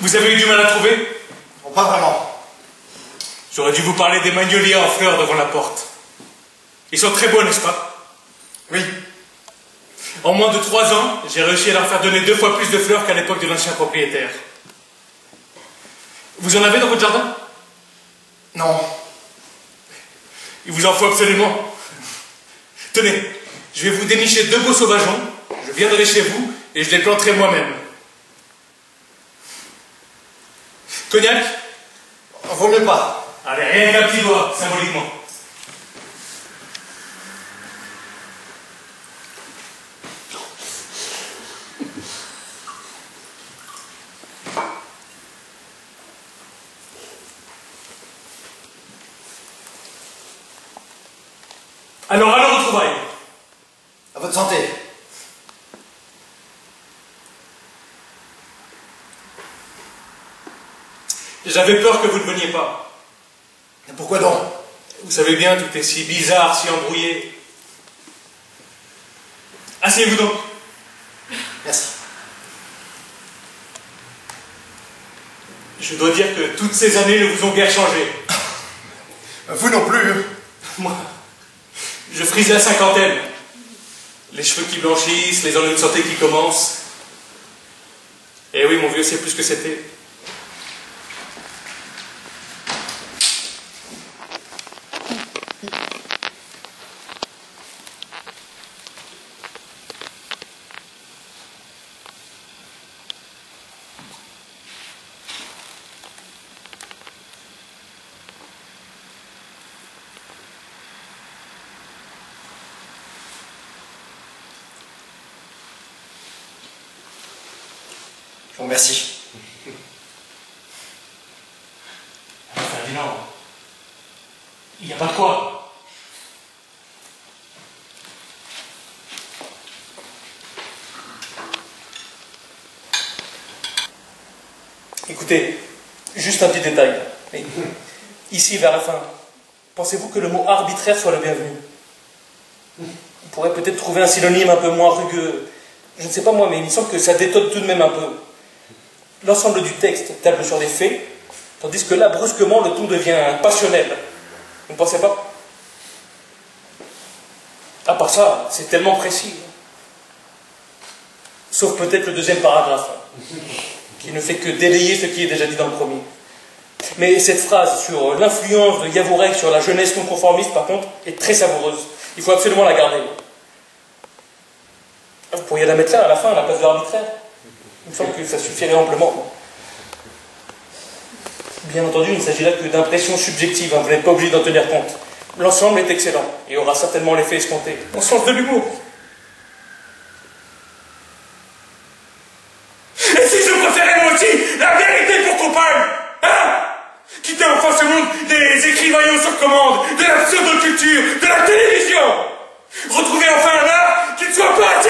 Vous avez eu du mal à trouver? Non, pas vraiment. J'aurais dû vous parler des magnolias en fleurs devant la porte. Ils sont très beaux, n'est-ce pas? Oui. En moins de 3 ans, j'ai réussi à leur faire donner 2 fois plus de fleurs qu'à l'époque de l'ancien propriétaire. Vous en avez dans votre jardin? Non. Il vous en faut absolument. Tenez, je vais vous dénicher 2 beaux sauvageons. Je viendrai chez vous et je les planterai moi-même. Cognac? Vaut mieux pas. Allez, rien qu'un petit doigt, symboliquement. Alors, à nos retrouvailles. À votre santé. J'avais peur que vous ne veniez pas. Et pourquoi donc? Vous savez bien, tout est si bizarre, si embrouillé. Asseyez-vous donc. Merci. Je dois dire que toutes ces années ne vous ont guère changé. Vous non plus. Moi, je frisais la cinquantaine. Les cheveux qui blanchissent, les ennuis de santé qui commencent. Et oui, mon vieux, c'est plus que c'était. Je vous remercie. Ferdinand, il n'y a pas de quoi. Écoutez, juste un petit détail. Mais, ici, vers la fin, pensez-vous que le mot arbitraire soit le bienvenu? On pourrait peut-être trouver un synonyme un peu moins rugueux. Je ne sais pas moi, mais il me semble que ça détonne tout de même un peu. L'ensemble du texte table sur les faits, tandis que là, brusquement, le ton devient passionnel. Vous ne pensez pas? À part ça, c'est tellement précis. Sauf peut-être le 2e paragraphe, qui ne fait que délayer ce qui est déjà dit dans le premier. Mais cette phrase sur l'influence de Yavourek sur la jeunesse non conformiste, par contre, est très savoureuse. Il faut absolument la garder. Vous pourriez la mettre là, à la fin, à la place de l'arbitraire. Il me semble que ça suffirait amplement. Bien entendu, il ne s'agit là que d'impressions subjectives, hein, vous n'êtes pas obligé d'en tenir compte. L'ensemble est excellent et aura certainement l'effet escompté. On sens de l'humour. Et si je préférais moi aussi la vérité pour compagne, hein? Quitter enfin ce monde des écrivaillons sur commande, de la pseudo-culture, de la télévision. Retrouver enfin un art qui ne soit pas